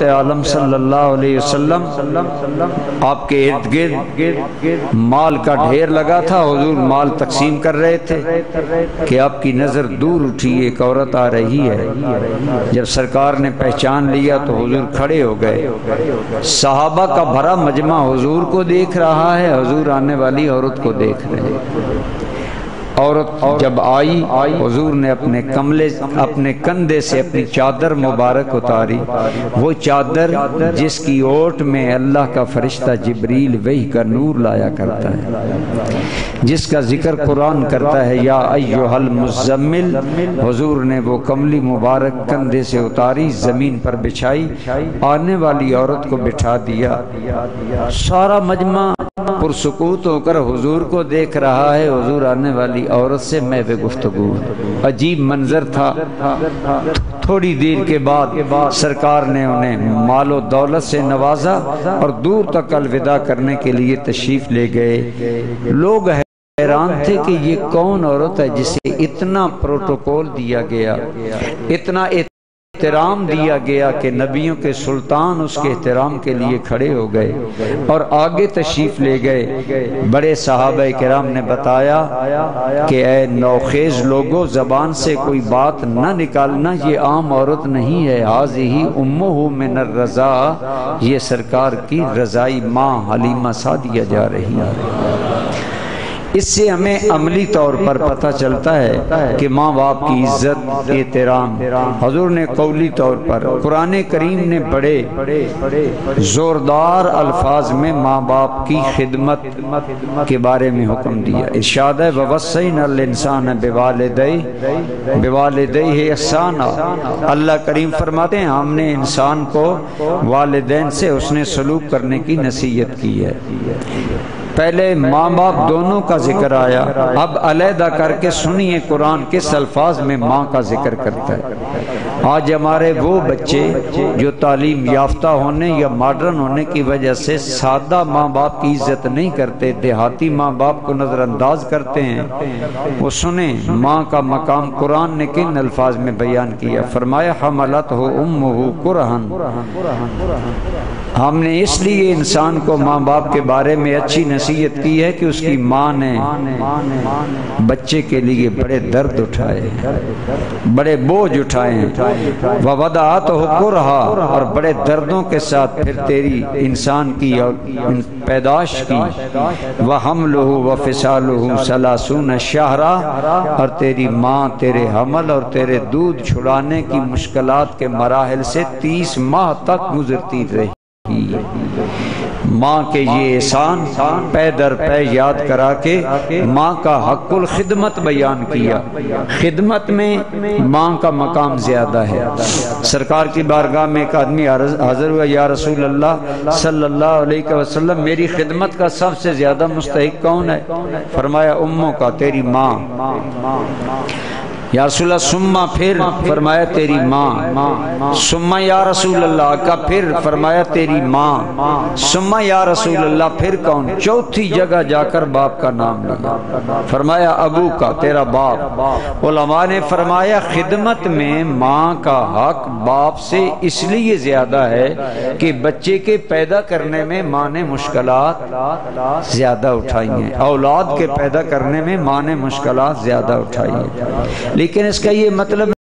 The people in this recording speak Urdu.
عالم صلی اللہ علیہ وسلم آپ کے ارد گرد مال کا ڈھیر لگا تھا، حضور مال تقسیم کر رہے تھے کہ آپ کی نظر دور اٹھی، ایک عورت آ رہی ہے۔ جب سرکار نے پہچان لیا تو حضور کھڑے ہو گئے، صحابہ کا بھرا مجمع حضور کو دیکھ رہا ہے، حضور آنے والی عورت کو دیکھ رہے ہیں۔ عورت جب آئی، حضور نے اپنے کندھے سے اپنی چادر مبارک اتاری، وہ چادر جس کی اوٹ میں اللہ کا فرشتہ جبریل وحی کا نور لایا کرتا ہے، جس کا ذکر قرآن کرتا ہے یا ایھا المزمل، حضور نے وہ کملی مبارک کندھے سے اتاری، زمین پر بچھائی، آنے والی عورت کو بٹھا دیا۔ سارا مجمع پرسکوت ہو کر حضور کو دیکھ رہا ہے، حضور آنے والی عورت سے محو گفتگو۔ عجیب منظر تھا۔ تھوڑی دیر کے بعد سرکار نے انہیں مال و دولت سے نوازا اور دور تک الوداع کرنے کے لیے تشریف لے گئے۔ لوگ حیران تھے کہ یہ کون عورت ہے جسے اتنا پروٹوکول دیا گیا، اتنا احترام دیا گیا کہ نبیوں کے سلطان اس کے احترام کے لیے کھڑے ہو گئے اور آگے تشریف لے گئے۔ بڑے صحابہ کرام نے بتایا کہ اے نوخیز لوگوں، زبان سے کوئی بات نہ نکالنا، یہ عام عورت نہیں ہے، ھذہ امہ من الرضاع، یہ سرکار کی رضائی ماں حلیمہ سعدیہ جا رہی ہے۔ اس سے ہمیں عملی طور پر پتہ چلتا ہے کہ ماں باپ کی عزت، احترام حضور نے قولی طور پر، قرآن کریم نے بڑے زوردار الفاظ میں ماں باپ کی خدمت کے بارے میں حکم دیا۔ ارشاد ہے وَوَصَّيْنَا الْإِنسَانَ بِوَالِدَيْهِ إِحْسَانًا، اللہ کریم فرماتے ہیں ہم نے انسان کو والدین سے حسن سلوک کرنے کی نصیحت کی ہے۔ پہلے ماں باپ دونوں کا ذکر آیا، اب علیحدہ کر کے سنیے قرآن کس الفاظ میں ماں کا ذکر کرتا ہے۔ آج ہمارے وہ بچے جو تعلیم یافتہ ہونے یا ماڈرن ہونے کی وجہ سے سادہ ماں باپ کی عزت نہیں کرتے، دیہاتی ماں باپ کو نظر انداز کرتے ہیں، وہ سنیں ماں کا مقام قرآن نے کن الفاظ میں بیان کیا۔ فرمایا حملتہ امہ کرہن، ہم نے اس لیے انسان کو ماں باپ کے بارے میں اچھی نصیحت کی ہے کہ اس کی ماں نے بچے کے لیے بڑے درد اٹھائے، بڑے بوجھ اٹھائے ہیں، ووضعتہ کرہا، اور بڑے دردوں کے ساتھ پھر تیری انسان کی پیدائش کی، وحملہ وفصالہ ثلاثون شہرا، اور تیری ماں تیرے حمل اور تیرے دودھ چھڑانے کی مشکلات کے مراحل سے 30 ماہ تک گزرتی رہی۔ ماں کے یہ احسان پے در پے یاد کرا کے ماں کا حق الخدمت بیان کیا۔ خدمت میں ماں کا مقام زیادہ ہے۔ سرکار کی بارگاہ میں ایک آدمی حاضر ہوا، یا رسول اللہ صلی اللہ علیہ وسلم میری خدمت کا سب سے زیادہ مستحق کون ہے؟ فرمایا اموں کا، تیری ماں۔ یا رسول اللہ ثم، پھر فرمایا تیری ماں۔ ثم یا رسول اللہ کا، پھر فرمایا تیری ماں۔ ثم یا رسول اللہ، پھر کون؟ چوتھی جگہ جا کر باپ کا نام لیا، فرمایا ابو کا، تیرا باپ۔ علماء نے فرمایا خدمت میں ماں کا حق باپ سے اس لیے زیادہ ہے کہ بچے کے پیدا کرنے میں ماں نے مشکلات زیادہ اٹھائی ہیں، اولاد کے پیدا کرنے میں ماں نے مشکلات زیادہ اٹھائی ہیں، لیکن اس کا یہ مطلب